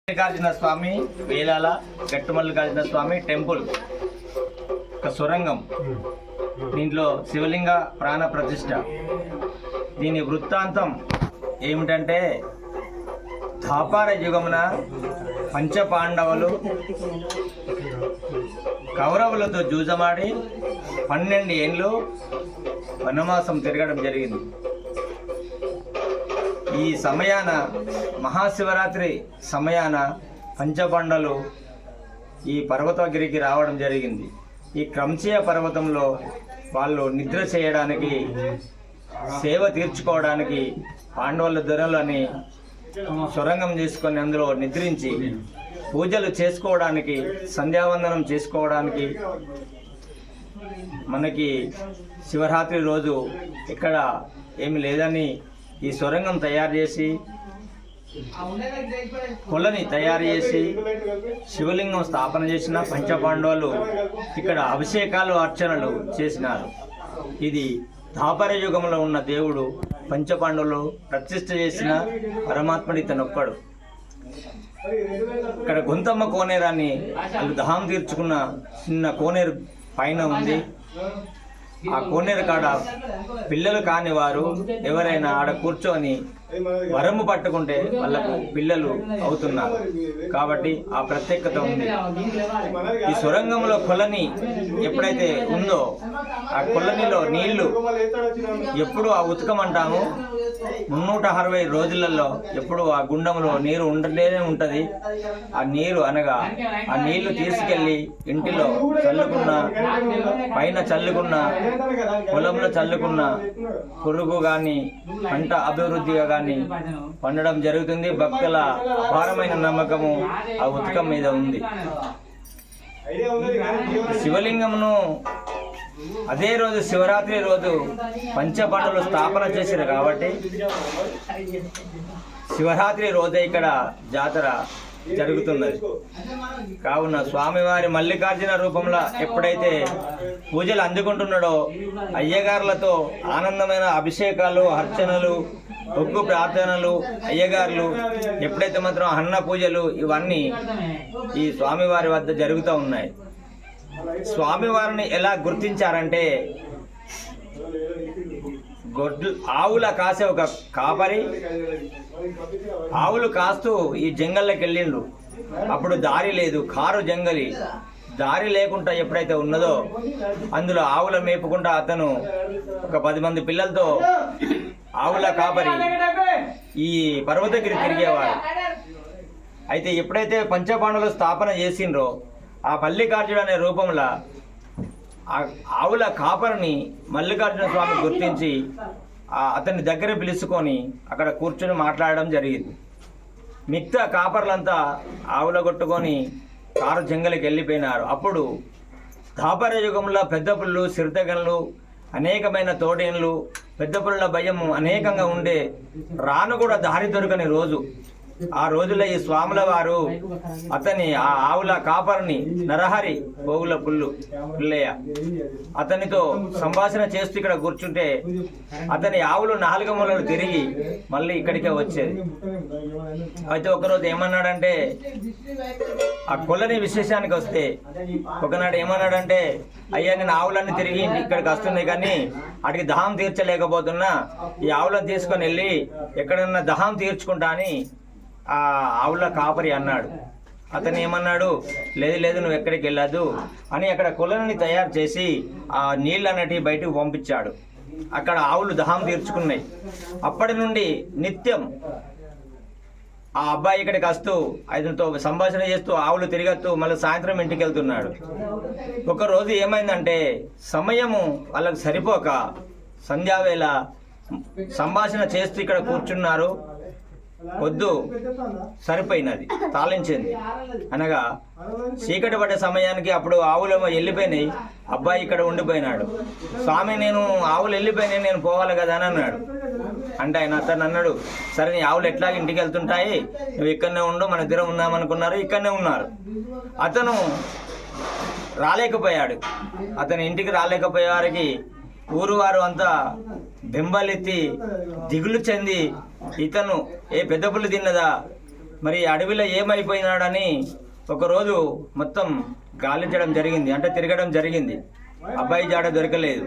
మల్లికార్జున స్వామి వేలాల గట్టు మల్లికార్జున స్వామి టెంపుల్ ఒక సొరంగం. దీంట్లో శివలింగ ప్రాణ ప్రతిష్ఠ. దీని వృత్తాంతం ఏమిటంటే, ద్వాపర యుగమున పంచపాండవులు కౌరవులతో జూజమాడి 12 ఏళ్ళు వనవాసం తిరగడం జరిగింది. ఈ సమయాన మహాశివరాత్రి సమయాన పంచపాండవులు ఈ పర్వతగిరికి రావడం జరిగింది. ఈ క్రమ్చీయ పర్వతంలో వాళ్ళు నిద్ర చేయడానికి, సేవ తీర్చుకోవడానికి పాండవుల దొరలని సొరంగం చేసుకొని అందులో నిద్రించి పూజలు చేసుకోవడానికి, సంధ్యావందనం చేసుకోవడానికి మనకి శివరాత్రి రోజు ఇక్కడ ఏమి లేదని ఈ సొరంగం తయారు చేసి, కొలని తయారు చేసి శివలింగం స్థాపన చేసిన పంచపాండవులు ఇక్కడ అభిషేకాలు, అర్చనలు చేసినారు. ఇది ద్వాపర యుగంలో ఉన్న దేవుడు పంచపాండవులు ప్రతిష్ఠ చేసిన పరమాత్ముడి తనొక్కడు. ఇక్కడ గొంతమ్మ కోనేరాన్ని వాళ్ళు దహం తీర్చుకున్న చిన్న కోనేరు పైన ఉంది. ఆ కోనేరు కాడ పిల్లలు కాని వారు ఎవరైనా ఆడ కూర్చొని వరము పట్టుకుంటే వాళ్ళకు పిల్లలు అవుతున్నారు. కాబట్టి ఆ ప్రత్యేకత ఉంది. ఈ సొరంగంలో కొలని ఎప్పుడైతే ఉందో, ఆ కొలనిలో నీళ్లు ఎప్పుడు ఆ ఉతకమంటాము 360 రోజులలో ఎప్పుడు ఆ గుండంలో నీరు ఉండనే ఉంటుంది. ఆ నీరు అనగా ఆ నీళ్లు తీసుకెళ్లి ఇంటిలో చల్లుకున్న, పైన చల్లుకున్న, పొలంలో చల్లుకున్న పురుగు కానీ పంట అభివృద్ధిగా కానీ పండడం జరుగుతుంది. భక్తుల అపారమైన నమ్మకము ఆ ఉతకం మీద ఉంది. శివలింగమును అదే రోజు శివరాత్రి రోజు పంచపాండవులు స్థాపన చేశారు కాబట్టి శివరాత్రి రోజే ఇక్కడ జాతర జరుగుతున్నది. కావున స్వామివారి మల్లికార్జున రూపంలో ఎప్పుడైతే పూజలు అందుకుంటున్నాడో, అయ్యగారులతో ఆనందమైన అభిషేకాలు, అర్చనలు, ఒగ్గు ప్రార్థనలు, అయ్యగారులు ఎప్పుడైతే మాత్రం అన్న పూజలు ఇవన్నీ ఈ స్వామివారి వద్ద జరుగుతూ ఉన్నాయి. స్వామివారిని ఎలా గుర్తించారంటే, ఆవుల కాసే ఒక కాపరి ఆవులు కాస్తూ ఈ జంగల్లోకి వెళ్ళిండ్రు. అప్పుడు దారి లేదు, కారు జంగలి. దారి లేకుండా ఎప్పుడైతే ఉన్నదో అందులో ఆవుల మేపుకుంటా అతను ఒక 10 మంది పిల్లలతో ఆవుల కాపరి ఈ పర్వతగిరి తిరిగేవాడు. అయితే ఎప్పుడైతే పంచపాండవులు స్థాపన చేసిండ్రో, ఆ మల్లికార్జున అనే రూపంలో ఆవుల కాపరిని మల్లికార్జున స్వామి గుర్తించి అతని దగ్గర పిలుచుకొని అక్కడ కూర్చొని మాట్లాడడం జరిగింది. మిగతా కాపర్లంతా ఆవుల కొట్టుకొని కారు జంగలికి వెళ్ళిపోయినారు. అప్పుడు ద్వాపర యుగంలో పెద్ద పుల్లు, సిరితగన్లు, అనేకమైన తోడేన్లు, పెద్ద పుల్ల భయం అనేకంగా ఉండే, రాను కూడా దారి దొరకని రోజు. ఆ రోజుల్లో ఈ స్వాముల వారు అతని ఆ ఆవుల కాపరిని నరహరి పోగుల పుల్లయ్య అతనితో సంభాషణ చేస్తూ ఇక్కడ కూర్చుంటే అతని ఆవులు 4 మూలలు తిరిగి మళ్ళీ ఇక్కడికే వచ్చేది. అయితే ఒకరోజు ఏమన్నాడంటే, ఆ కొలని విశేషానికి వస్తే ఒకనాడు ఏమన్నాడంటే, అయ్యా నేను ఆవులన్నీ తిరిగి ఇక్కడికి వస్తున్నాయి కానీ వాటికి దహం తీర్చలేకపోతున్నా, ఈ ఆవులను తీసుకొని వెళ్ళి ఎక్కడన్నా దహం తీర్చుకుంటా అని ఆ ఆవుల కాపరి అన్నాడు. అతను ఏమన్నాడు, లేదు లేదు నువ్వు ఎక్కడికి వెళ్ళదు అని అక్కడ కొలని తయారు చేసి ఆ నీళ్ళు అన్నటివి బయటకు పంపించాడు. అక్కడ ఆవులు దహం తీర్చుకున్నాయి. అప్పటి నుండి నిత్యం ఆ అబ్బాయి ఇక్కడికి వస్తూ అతనితో సంభాషణ చేస్తూ ఆవులు తిరిగొస్తూ మళ్ళీ సాయంత్రం ఇంటికి వెళ్తున్నాడు. ఒకరోజు ఏమైందంటే, సమయము వాళ్ళకు సరిపోక సంధ్యావేళ సంభాషణ చేస్తూ ఇక్కడ కూర్చున్నారు. వద్దు సరిపోయినది, తాళించింది అనగా చీకటి పడ్డ సమయానికి అప్పుడు ఆవులు వెళ్ళిపోయినాయి. అబ్బాయి ఇక్కడ ఉండిపోయినాడు. స్వామి నేను ఆవులు వెళ్ళిపోయినాయి, నేను పోవాలి కదా అని అన్నాడు. అంటే అతను అన్నాడు, సరే నీ ఆవులు ఎట్లాగ ఇంటికి వెళ్తుంటాయి, నువ్వు ఇక్కడనే ఉండు, మన దగ్గర ఉందామనుకున్నారు, ఇక్కడనే ఉన్నారు. అతను రాలేకపోయాడు. అతని ఇంటికి రాలేకపోయేవారికి ఊరు వారు అంతా బెంబలెత్తి దిగులు చెంది, ఇతను ఏ పెద్ద పుల్లి తిన్నదా, మరి అడవిలో ఏమైపోయినాడని ఒకరోజు మొత్తం గాలించడం జరిగింది, అంటే తిరగడం జరిగింది. అబ్బాయి జాడ దొరకలేదు.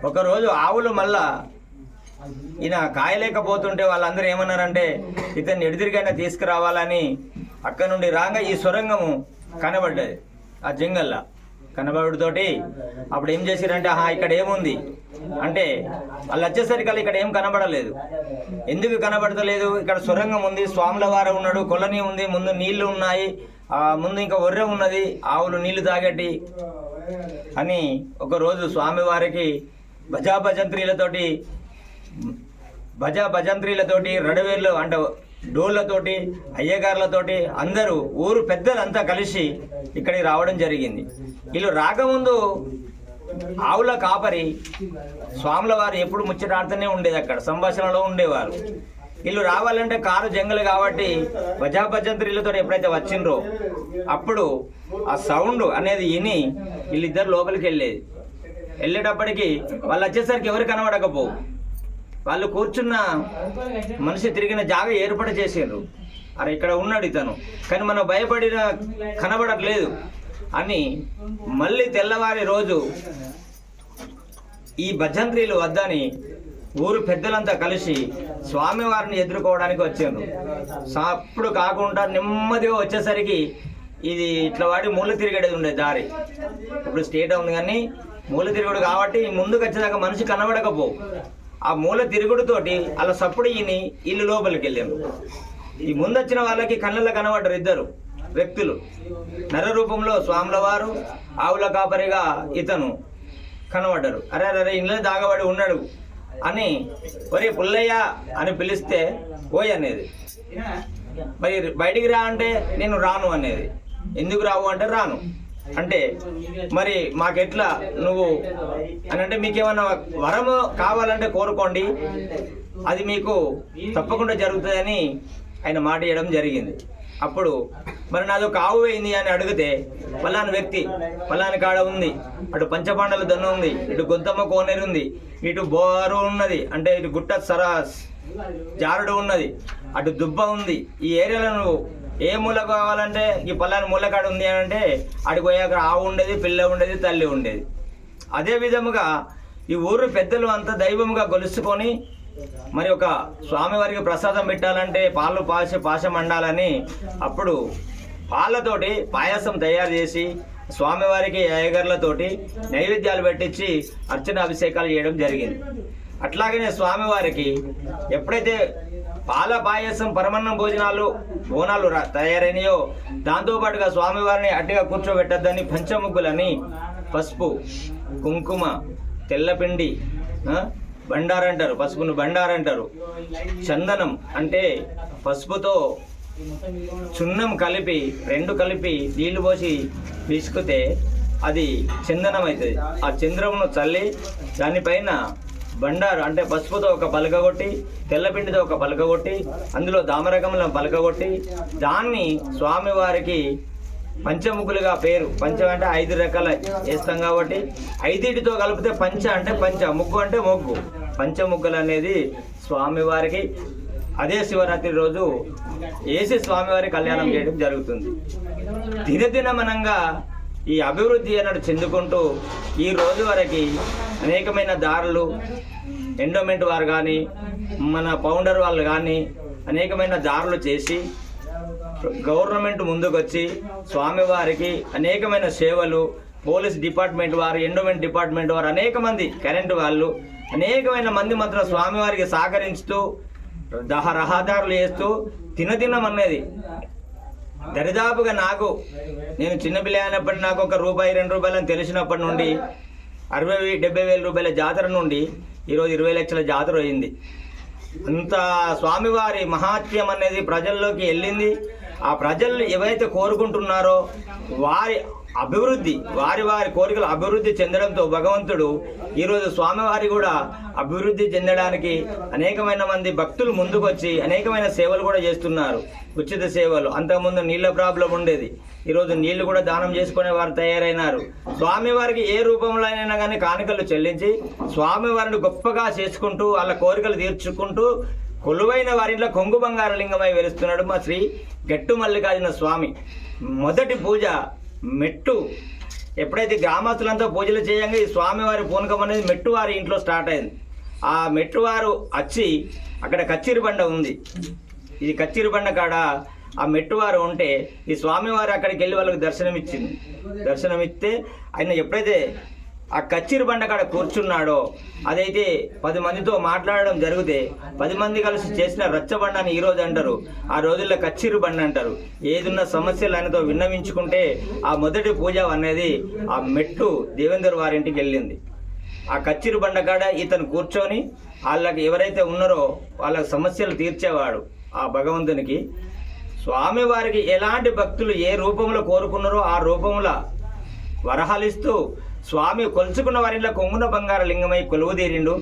ఒకరోజు ఆవులు మళ్ళా ఈయన కాయలేకపోతుంటే వాళ్ళందరూ ఏమన్నారంటే ఇతన్ని ఎడిదిరిగైనా తీసుకురావాలని అక్కడ నుండి రాగా ఈ సొరంగము కనబడ్డది. ఆ జంగల్లా కనబడుతోటి అప్పుడు ఏం చేసిరంటే ఇక్కడ ఏముంది అంటే వాళ్ళు వచ్చేసరికి ఇక్కడ ఏం కనబడలేదు. ఎందుకు కనబడతలేదు? ఇక్కడ సొరంగం ఉంది, స్వాముల వారు ఉన్నాడు, కొలని ఉంది, ముందు నీళ్లు ఉన్నాయి, ముందు ఇంకా ఒర్రె ఉన్నది, ఆవులు నీళ్లు తాగటి అని ఒకరోజు స్వామివారికి భజంత్రీలతోటి రడవేర్లు అంటే డోళ్లతోటి అయ్యగారులతోటి అందరూ ఊరు పెద్దలంతా కలిసి ఇక్కడికి రావడం జరిగింది. వీళ్ళు రాకముందు ఆవుల కాపరి స్వాముల వారు ఎప్పుడు ముచ్చటాడుతూనే ఉండేది, అక్కడ సంభాషణలో ఉండేవారు. వీళ్ళు రావాలంటే కారు జంగలు కాబట్టి భజంత్రీలతో ఎప్పుడైతే వచ్చిండ్రో అప్పుడు ఆ సౌండ్ అనేది విని వీళ్ళిద్దరు లోపలికి వెళ్ళేటప్పటికి వాళ్ళు వచ్చేసరికి ఎవరు కనబడకపోవు. వాళ్ళు కూర్చున్న మనిషి తిరిగిన జాగా ఏర్పాటు చేసిండ్రు. అరే ఇక్కడ ఉన్నాడు ఇతను, కానీ మనం భయపడిన కనబడట్లేదు అని మళ్ళీ తెల్లవారి రోజు ఈ భజంత్రీలు వద్దని ఊరు పెద్దలంతా కలిసి స్వామివారిని ఎదుర్కోవడానికి వచ్చారు. అప్పుడు కాకుండా నెమ్మదిగా వచ్చేసరికి ఇది ఇట్లా వాడి మూల తిరిగేది ఉండే దారి. ఇప్పుడు స్టేట్ ఉంది కానీ మూల తిరుగుడు కాబట్టి ముందుకు వచ్చేదాకా మనిషి కనబడకపో. ఆ మూల తిరుగుడుతోటి అలా సప్పుడు ఈయని ఇల్లు లోపలికి వెళ్ళారు. ఈ ముందు వచ్చిన వాళ్ళకి కళ్ళల్లో కనబడ్డారు ఇద్దరు వ్యక్తులు. నర రూపంలో స్వాముల వారు, ఆవుల కాపరిగా ఇతను కనబడ్డారు. అరే ఇంట్లో దాగబడి ఉన్నాడు అని ఒరే పుల్లయ్య అని పిలిస్తే ఓయ్ అనేది, మరి బయటికి రా అంటే నేను రాను అనేది. ఎందుకు రావు అంటే రాను అంటే మరి మాకెట్లా నువ్వు అని అంటే మీకేమన్నా వరము కావాలంటే కోరుకోండి, అది మీకు తప్పకుండా జరుగుతుందని ఆయన మాట ఇవ్వడం జరిగింది. అప్పుడు మరి నాదొక ఆవు పోయింది అని అడిగితే పలాని వ్యక్తి పలాని కాడ ఉంది, అటు పంచపాండల దన్ను ఉంది, ఇటు గొంతమ్మ కోనేరు ఉంది, ఇటు బోరు ఉన్నది, అంటే ఇటు గుట్ట సరాస్ జారుడు ఉన్నది, అటు దుబ్బ ఉంది. ఈ ఏరియాలో నువ్వు ఏ మూల కావాలంటే ఈ పలాని మూలకాడ ఉంది అని అంటే అడిగి పోయాక ఆవు ఉండేది, పిల్ల ఉండేది, తల్లి ఉండేది. అదే విధముగా ఈ ఊరు పెద్దలు అంతా దైవముగా గొలుసుకొని మరి ఒక స్వామివారికి ప్రసాదం పెట్టాలంటే పాలు పాశం వండాలని అప్పుడు పాలతోటి పాయసం తయారు చేసి స్వామివారికి అయ్యగారులతోటి నైవేద్యాలు పెట్టించి అర్చన అభిషేకాలు చేయడం జరిగింది. అట్లాగనే స్వామివారికి ఎప్పుడైతే పాల పాయసం పరమన్నం బోనాలు తయారైనయో దాంతోపాటుగా స్వామివారిని అడ్డుగా కూర్చోబెట్టద్దని పంచముగ్గులని పసుపు, కుంకుమ, తెల్లపిండి, బండారంటారు, పసుపును బండారంటారు, చందనం అంటే పసుపుతో చున్నం కలిపి రెండు కలిపి నీళ్లు పోసి పిసుకుతే అది చందనం అవుతుంది. ఆ చంద్రమును చల్లి దానిపైన బండారు అంటే పసుపుతో ఒక పలక కొట్టి, తెల్లపిండితో ఒక పలక కొట్టి, అందులో దామరకములను పలక కొట్టి దాన్ని స్వామివారికి పంచముగ్గులుగా పేరు. పంచం అంటే 5 రకాల వేస్తాం కాబట్టి 5టితో కలిపితే పంచ అంటే పంచ, ముగ్గు అంటే మొగ్గు, పంచముగ్గులు అనేది స్వామివారికి అదే శివరాత్రి రోజు వేసి స్వామివారి కళ్యాణం చేయడం జరుగుతుంది. దినదినమనంగా ఈ అభివృద్ధి అన్నట్టు చెందుకుంటూ ఈ రోజు వరకు అనేకమైన దారులు ఎండోమెంట్ వారు కానీ మన ఫౌండర్ వాళ్ళు కానీ అనేకమైన దారులు చేసి గవర్నమెంట్ ముందుకొచ్చి స్వామివారికి అనేకమైన సేవలు, పోలీస్ డిపార్ట్మెంట్ వారు, ఎండోమెంట్ డిపార్ట్మెంట్ వారు, అనేక మంది కరెంటు వాళ్ళు, అనేకమైన మంది మాత్రం స్వామివారికి సహకరిస్తూ రహదారులు చేస్తూ తినదినం అనేది దరిదాపుగా నేను చిన్నపిల్ల అయినప్పటి నాకు ఒక రూపాయి 2 రూపాయలు అని తెలిసినప్పటి నుండి 60,000-70,000 రూపాయల జాతర నుండి ఈరోజు 20 లక్షల జాతర అయింది. అంత స్వామివారి మహాత్మ్యం అనేది ప్రజల్లోకి వెళ్ళింది. ఆ ప్రజలు ఎవరైతే కోరుకుంటున్నారో వారి అభివృద్ధి, వారి కోరికలు అభివృద్ధి చెందడంతో భగవంతుడు ఈరోజు స్వామివారి కూడా అభివృద్ధి చెందడానికి అనేకమైన మంది భక్తులు ముందుకొచ్చి అనేకమైన సేవలు కూడా చేస్తున్నారు, ఉచిత సేవలు. అంతకుముందు నీళ్ళ ప్రాబ్లం ఉండేది, ఈరోజు నీళ్లు కూడా దానం చేసుకునే వారు తయారైనారు. స్వామివారికి ఏ రూపంలో అయినా కానీ కానుకలు చెల్లించి స్వామివారిని గొప్పగా చేసుకుంటూ వాళ్ళ కోరికలు తీర్చుకుంటూ కొలువైన వారింట్లో కొంగు బంగార లింగమై వెలుస్తున్నాడు మా శ్రీ గట్టు మల్లికార్జున స్వామి. మొదటి పూజ మెట్టు ఎప్పుడైతే గ్రామస్తులంతా పూజలు చేయంగా ఈ స్వామివారి పూనకం అనేది మెట్టు వారి ఇంట్లో స్టార్ట్ అయింది. ఆ మెట్టువారు వచ్చి అక్కడ కచ్చిరి బండ ఉంది. ఈ కచ్చిరి బండ కాడ ఆ మెట్టువారు ఉంటే ఈ స్వామివారు అక్కడికి వెళ్ళి వాళ్ళకి దర్శనమిస్తే ఆయన ఎప్పుడైతే ఆ కచ్చిరి బండ కాడ కూర్చున్నాడో అదైతే 10 మందితో మాట్లాడడం జరిగితే 10 మంది కలిసి చేసిన రచ్చబండ అని ఈరోజు అంటారు. ఆ రోజుల్లో కచ్చిరి బండ అంటారు. ఏదున్న సమస్యలు ఆయనతో విన్నవించుకుంటే ఆ మొదటి పూజ అనేది ఆ మెట్టు దేవేందర్ వారింటికి వెళ్ళింది. ఆ కచ్చిరి బండ కాడ ఇతను కూర్చొని వాళ్ళకి ఎవరైతే ఉన్నారో వాళ్ళ సమస్యలు తీర్చేవాడు. ఆ భగవంతునికి స్వామివారికి ఎలాంటి భక్తులు ఏ రూపంలో కోరుకున్నారో ఆ రూపంలో వరహాలిస్తూ స్వామి కొలుచుకున్న వారిలో కొంగున బంగార లింగమై కొలువుదీరిండు.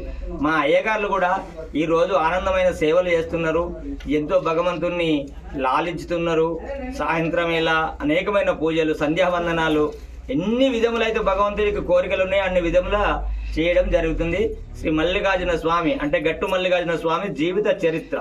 మా అయ్యగారులు కూడా ఈరోజు ఆనందమైన సేవలు చేస్తున్నారు. ఎంతో భగవంతుణ్ణి లాలించుతున్నారు. సాయంత్రం ఇలా అనేకమైన పూజలు, సంధ్యావందనాలు, ఎన్ని విధములైతే భగవంతుడికి కోరికలు ఉన్నాయో అన్ని విధముల చేయడం జరుగుతుంది. శ్రీ మల్లికార్జున స్వామి అంటే గట్టు మల్లికార్జున స్వామి జీవిత చరిత్ర.